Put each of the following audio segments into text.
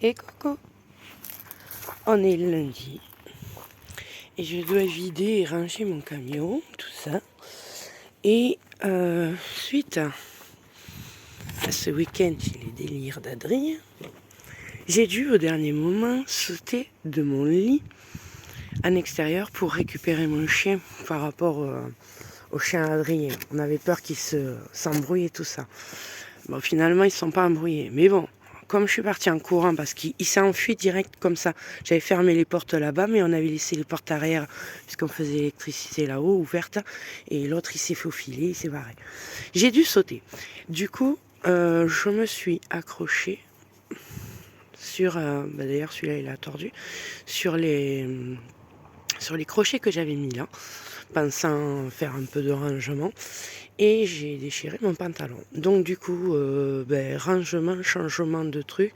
Et coucou, on est lundi et je dois vider et ranger mon camion, tout ça. Et suite à ce week-end chez les délires d'Adrien, j'ai dû au dernier moment sauter de mon lit en extérieur pour récupérer mon chien par rapport au chien Adrien. On avait peur qu'il s'embrouille et tout ça. Bon, finalement, ils ne se sont pas embrouillés. Mais bon, comme je suis partie en courant parce qu'il s'est enfui direct comme ça. J'avais fermé les portes là-bas, mais on avait laissé les portes arrière puisqu'on faisait l'électricité là-haut, ouverte. Et l'autre, il s'est faufilé, il s'est barré. J'ai dû sauter. Du coup, je me suis accrochée sur... d'ailleurs, celui-là, il a tordu. Sur les crochets que j'avais mis là, pensant faire un peu de rangement. Et j'ai déchiré mon pantalon. Donc du coup, rangement, changement de truc,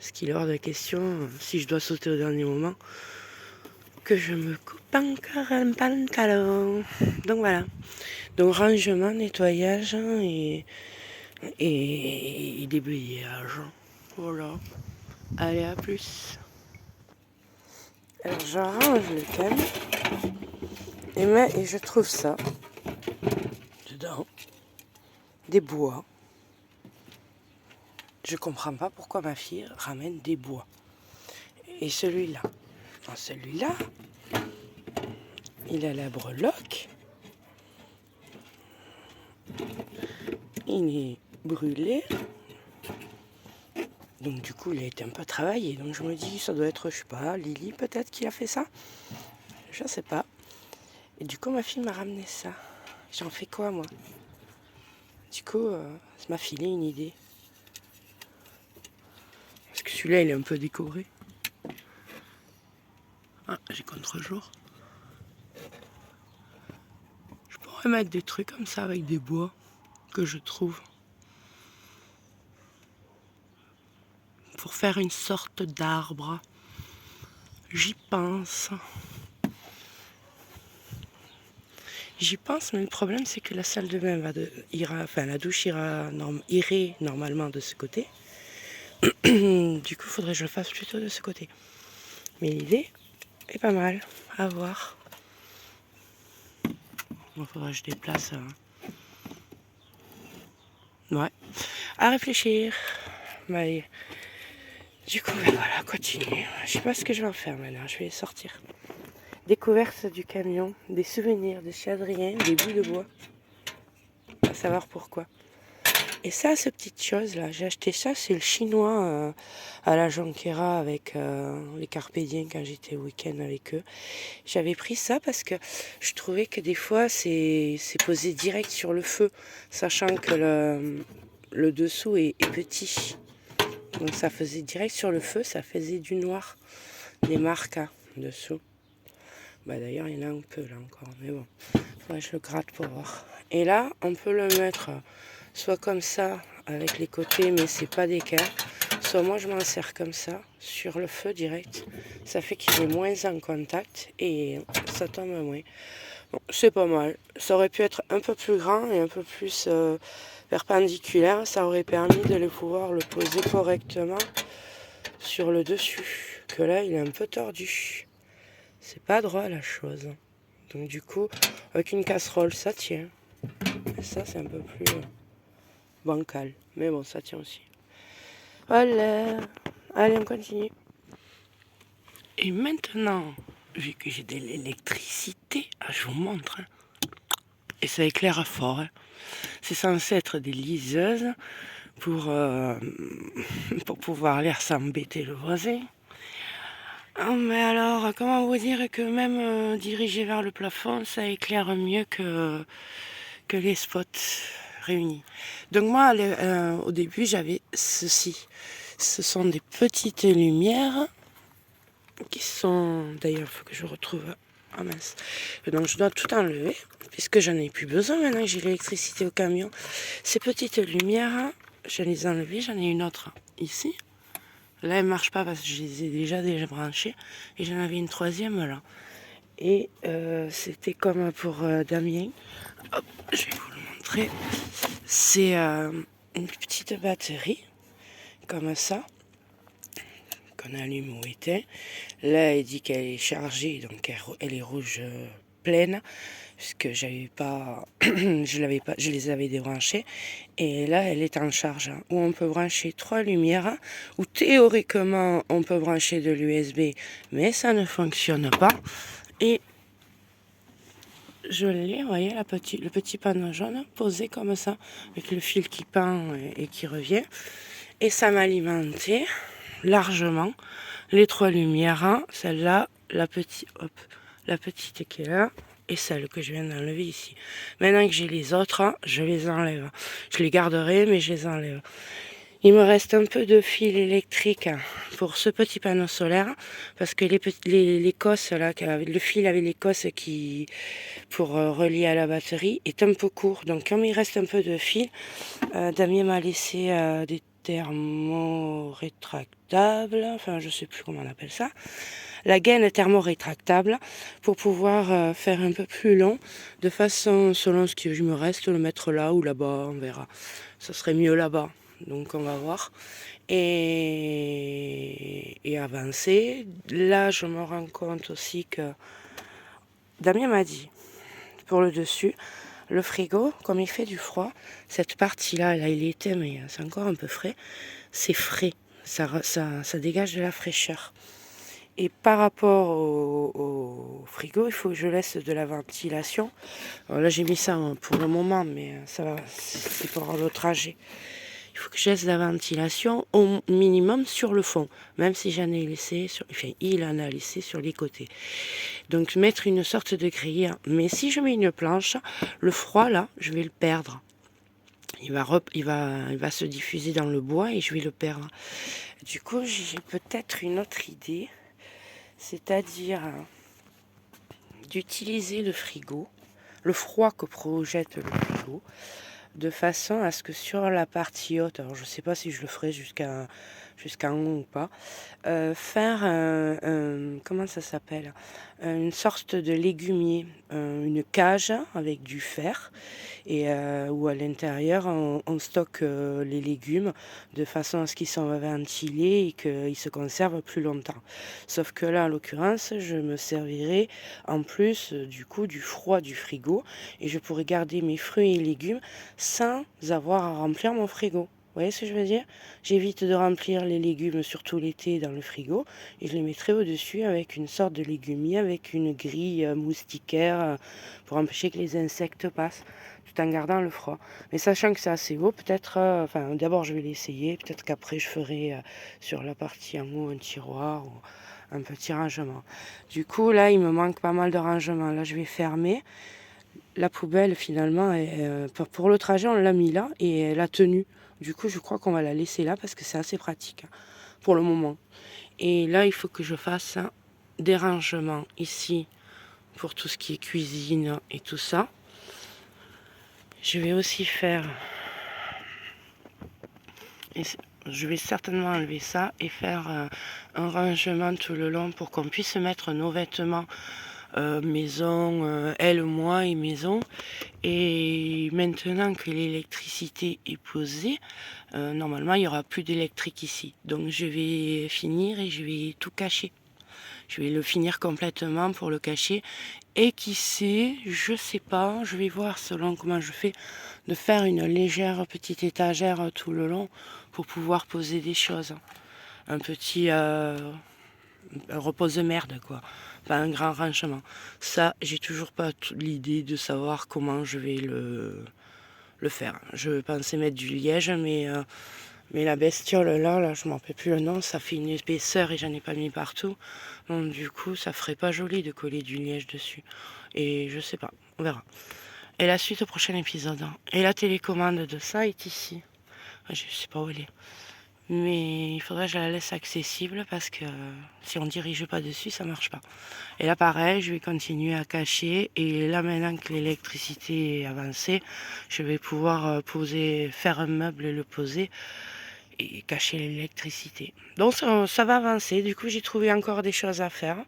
ce qui est hors de question, si je dois sauter au dernier moment, que je me coupe encore un pantalon. Donc voilà. Donc rangement, nettoyage et déblayage. Voilà. Allez, à plus. Alors je range le calme et je trouve ça dedans. Des bois. Je comprends pas pourquoi ma fille ramène des bois. Et celui-là. Dans celui-là, il a la breloque. Il est brûlé. Donc du coup, il a été un peu travaillé. Donc je me dis, ça doit être, je sais pas, Lily peut-être qui a fait ça. Je sais pas. Et du coup, ma fille m'a ramené ça. J'en fais quoi, moi? Du coup, ça m'a filé une idée. Parce que celui-là, il est un peu décoré. Ah, j'ai contre-jour. Je pourrais mettre des trucs comme ça avec des bois que je trouve. Pour faire une sorte d'arbre. J'y pense. J'y pense, mais le problème c'est que la salle de bain la douche irait normalement de ce côté. Du coup, il faudrait que je le fasse plutôt de ce côté. Mais l'idée est pas mal, à voir. Il faudra que je déplace. Ouais, à réfléchir. Mais du coup, voilà, continuer. Je sais pas ce que je vais en faire maintenant, je vais sortir. Découverte du camion, des souvenirs de chez Adrien, des bouts de bois. À savoir pourquoi. Et ça, ces petites choses-là, j'ai acheté ça, c'est le chinois à la Jonquera avec les Carpédiens quand j'étais au week-end avec eux. J'avais pris ça parce que je trouvais que des fois, c'est posé direct sur le feu, sachant que le dessous est petit. Donc ça faisait direct sur le feu, ça faisait du noir, des marques dessous. Bah d'ailleurs, il y en a un peu là encore, mais bon, faudrait que je le gratte pour voir. Et là, on peut le mettre soit comme ça, avec les côtés, mais c'est pas d'équerre. Soit moi, je m'en sers comme ça, sur le feu direct. Ça fait qu'il est moins en contact et ça tombe moins. Bon, c'est pas mal. Ça aurait pu être un peu plus grand et un peu plus perpendiculaire. Ça aurait permis de pouvoir le poser correctement sur le dessus. Que là, il est un peu tordu. C'est pas droit la chose. Donc du coup, avec une casserole, ça tient. Et ça, c'est un peu plus bancal. Mais bon, ça tient aussi. Voilà. Allez, on continue. Et maintenant, vu que j'ai de l'électricité, je vous montre. Et ça éclaire fort. C'est censé être des liseuses pour pouvoir aller s'embêter le voisin. Oh, mais alors, comment vous dire que même dirigé vers le plafond, ça éclaire mieux que les spots réunis. Donc moi, au début, j'avais ceci. Ce sont des petites lumières qui sont... D'ailleurs, il faut que je retrouve... Ah mince. Donc je dois tout enlever, puisque j'en ai plus besoin maintenant que j'ai l'électricité au camion. Ces petites lumières, je les ai enlevées, j'en ai une autre ici. Là, elle ne marche pas parce que je les ai déjà branchées. Et j'en avais une troisième là. Et c'était comme pour Damien. Hop, je vais vous le montrer. C'est une petite batterie, comme ça. qu'on allume ou éteint. Là, elle dit qu'elle est chargée, donc elle est rouge pleine, puisque j'avais pas, je les avais débranchées. Et là, elle est en charge, hein, où on peut brancher 3 lumières, où théoriquement, on peut brancher de l'USB, mais ça ne fonctionne pas. Et je l'ai, vous voyez, le petit panneau jaune posé comme ça, avec le fil qui pend et qui revient. Et ça m'alimentait largement les 3 lumières, hein, celle-là, la petite qui est là, et celle que je viens d'enlever ici. Maintenant que j'ai les autres, hein, je les enlève. Je les garderai, mais je les enlève. Il me reste un peu de fil électrique pour ce petit panneau solaire, parce que les cosses, là, le fil avec les cosses qui, pour relier à la batterie, est un peu court. Donc comme il reste un peu de fil, Damien m'a laissé des thermorétractables, enfin je sais plus comment on appelle ça, la gaine thermorétractable pour pouvoir faire un peu plus long, de façon, selon ce qui me reste, le mettre là ou là-bas, on verra. Ça serait mieux là-bas, donc on va voir. Et avancer. Là, je me rends compte aussi que Damien m'a dit, pour le dessus, le frigo, comme il fait du froid, cette partie-là, là, il était, mais c'est encore un peu frais, c'est frais, ça dégage de la fraîcheur. Et par rapport au frigo, il faut que je laisse de la ventilation. Alors là, j'ai mis ça pour le moment, mais ça va, c'est pour le trajet. Il faut que je laisse de la ventilation au minimum sur le fond, même si j'en ai laissé, enfin, il en a laissé sur les côtés. Donc mettre une sorte de grille. Mais si je mets une planche, le froid là, je vais le perdre. Il va se diffuser dans le bois et je vais le perdre. Du coup, j'ai peut-être une autre idée, c'est-à-dire d'utiliser le frigo, le froid que projette le frigo, de façon à ce que sur la partie haute, alors je ne sais pas si je le ferai jusqu'en haut ou pas, faire comment ça s'appelle, une sorte de légumier, une cage avec du fer, et où à l'intérieur on stocke les légumes de façon à ce qu'ils soient ventilés et qu'ils se conservent plus longtemps. Sauf que là, en l'occurrence, je me servirai en plus du coup du froid du frigo, et je pourrais garder mes fruits et légumes sans avoir à remplir mon frigo. Vous voyez ce que je veux dire? J'évite de remplir les légumes, surtout l'été, dans le frigo, et je les mettrai au-dessus avec une sorte de légumier, avec une grille moustiquaire pour empêcher que les insectes passent, tout en gardant le froid. Mais sachant que c'est assez haut, peut-être, enfin d'abord je vais l'essayer, peut-être qu'après je ferai sur la partie en haut un tiroir ou un petit rangement. Du coup là il me manque pas mal de rangement. Là je vais fermer. La poubelle finalement, pour le trajet on l'a mis là et elle a tenu. Du coup je crois qu'on va la laisser là parce que c'est assez pratique pour le moment. Et là il faut que je fasse des rangements ici pour tout ce qui est cuisine et tout ça. Je vais aussi faire, je vais certainement enlever ça et faire un rangement tout le long pour qu'on puisse mettre nos vêtements maison, elle, moi et maison. Et maintenant que l'électricité est posée, normalement il n'y aura plus d'électrique ici. Donc je vais finir et je vais tout cacher. Je vais le finir complètement pour le cacher. Et qui sait, je sais pas, je vais voir selon comment je fais, de faire une légère petite étagère tout le long pour pouvoir poser des choses. Un petit repose-merde quoi. Pas un grand rangement. Ça, j'ai toujours pas l'idée de savoir comment je vais le faire. Je pensais mettre du liège, mais la bestiole là, je m'en rappelle plus le nom, ça fait une épaisseur et j'en ai pas mis partout. Donc du coup, ça ferait pas joli de coller du liège dessus. Et je sais pas, on verra. Et la suite au prochain épisode. Et la télécommande de ça est ici. Je sais pas où elle est. Mais il faudrait que je la laisse accessible parce que si on dirige pas dessus, ça marche pas. Et là pareil, je vais continuer à cacher. Et là maintenant que l'électricité est avancée, je vais pouvoir faire un meuble et le poser et cacher l'électricité. Donc ça va avancer. Du coup, j'ai trouvé encore des choses à faire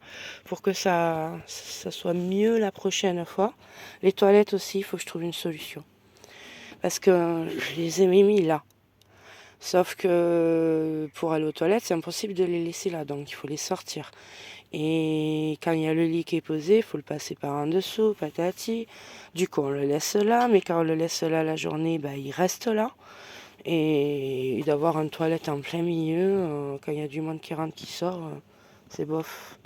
pour que ça soit mieux la prochaine fois. Les toilettes aussi, il faut que je trouve une solution. Parce que je les ai mis là. Sauf que pour aller aux toilettes, c'est impossible de les laisser là, donc il faut les sortir. Et quand il y a le lit qui est posé, il faut le passer par en dessous, patati. Du coup, on le laisse là, mais quand on le laisse là la journée, bah, il reste là. Et d'avoir une toilette en plein milieu, quand il y a du monde qui rentre, qui sort, c'est bof.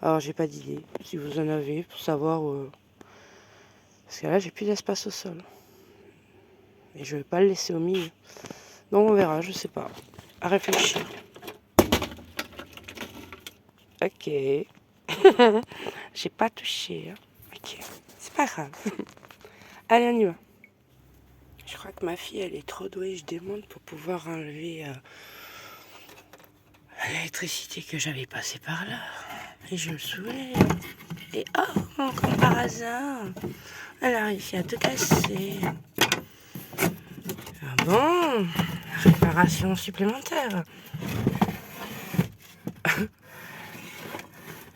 Alors, j'ai pas d'idée, si vous en avez, pour savoir... Parce que là, j'ai plus d'espace au sol. Et je vais pas le laisser au milieu. Donc, on verra, je sais pas. À réfléchir. Ok. J'ai pas touché. Hein. Ok. C'est pas grave. Allez, on y va. Je crois que ma fille, elle est trop douée. Je démonte pour pouvoir enlever l'électricité que j'avais passée par là. Et je me souviens. Et oh, comme par hasard, elle a réussi à tout casser. Ah bon, réparation supplémentaire.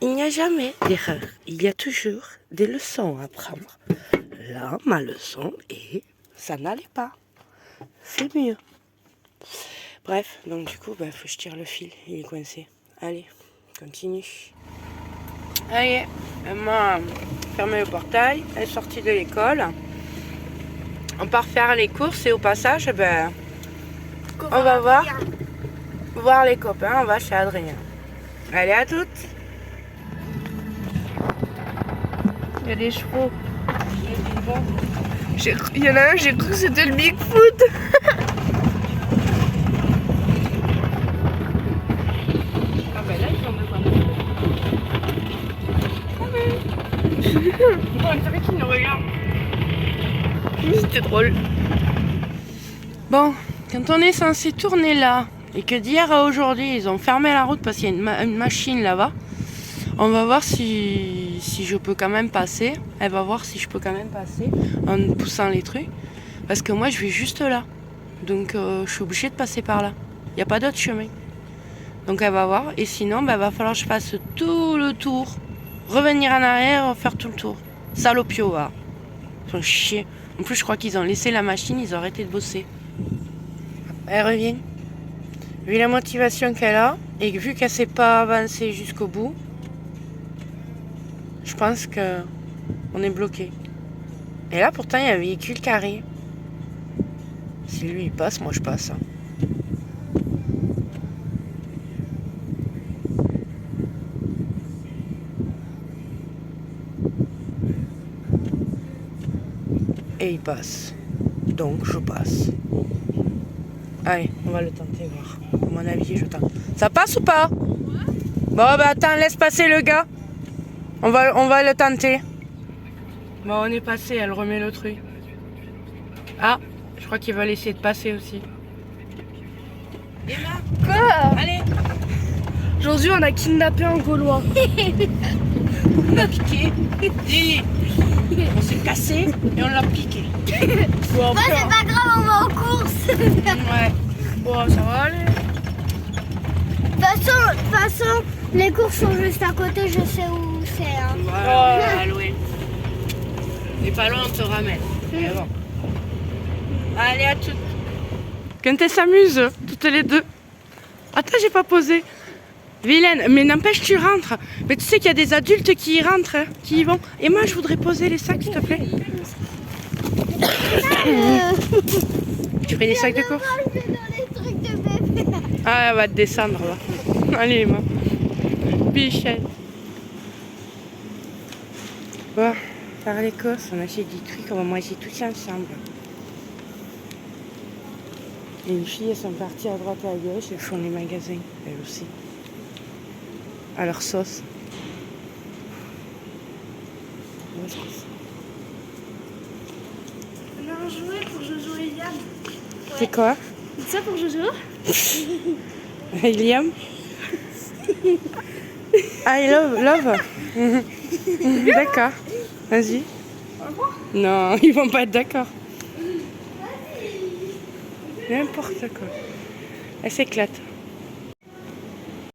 Il n'y a jamais d'erreur. Il y a toujours des leçons à prendre. Là, ma leçon est, ça n'allait pas. C'est mieux. Bref, donc du coup, faut que je tire le fil. Il est coincé. Allez, continue. Allez, maman a fermé le portail. Elle est sortie de l'école. On part faire les courses et au passage, on va voir les copains. On va chez Adrien. Allez, à toutes. Il y a des chevaux. Il y en a un, j'ai cru que c'était le Bigfoot. Ah ben là, ils sont devant nous. On dirait qu'ils nous regardent. C'était drôle. Bon, quand on est censé tourner là, et que d'hier à aujourd'hui, ils ont fermé la route parce qu'il y a une machine là-bas, on va voir si je peux quand même passer. Elle va voir si je peux quand même passer en poussant les trucs. Parce que moi, je vais juste là. Donc, je suis obligée de passer par là. Il n'y a pas d'autre chemin. Donc, elle va voir. Et sinon, va falloir que je fasse tout le tour. Revenir en arrière, faire tout le tour. Salopio, va. Ils font chier. En plus, je crois qu'ils ont laissé la machine, ils ont arrêté de bosser. Elle revient. Vu la motivation qu'elle a, et vu qu'elle ne s'est pas avancée jusqu'au bout, je pense qu'on est bloqué. Et là, pourtant, il y a un véhicule qui arrive. Si lui, il passe, moi, je passe. Et il passe. Donc, je passe. Allez, on va le tenter, voir. À mon avis, je tente. Ça passe ou pas? Bon, attends, laisse passer le gars. On va le tenter. Bon, on est passé, elle remet le truc. Ah, je crois qu'ils veulent essayer de passer aussi. Emma, Quoi? allez. Aujourd'hui, on a kidnappé un Gaulois. On l'a piqué. Lily. On s'est cassé et on l'a piqué. Bon, Bah, c'est pas grave, on va en course. Ouais. bon, ça va aller. De toute façon, les courses sont juste à côté, je sais où c'est. Hein. Voilà, loin. Et pas loin, on te ramène. Mais bon. Allez, à toutes. Quand elles s'amusent, toutes les deux. Attends, j'ai pas posé. Vilaine, mais n'empêche, tu rentres. Mais tu sais qu'il y a des adultes qui y rentrent, hein, qui y vont. Et moi, je voudrais poser les sacs, s'il te plaît. Tu fais des sacs de course? Dans les trucs de bébé. Ah, elle va te descendre, là. Allez, Emma. Bichette. Bon, faire les courses, on achète des trucs, on va manger tous ensemble. Et les filles, elles sont parties à droite et à gauche, elles font les magasins, elles aussi. À leur sauce. On a un jouet pour Jojo et Liam. C'est quoi? C'est ça pour Jojo? Liam? Ah, I love. D'accord. Vas-y. Non, ils vont pas être d'accord. N'importe quoi. Elle s'éclate.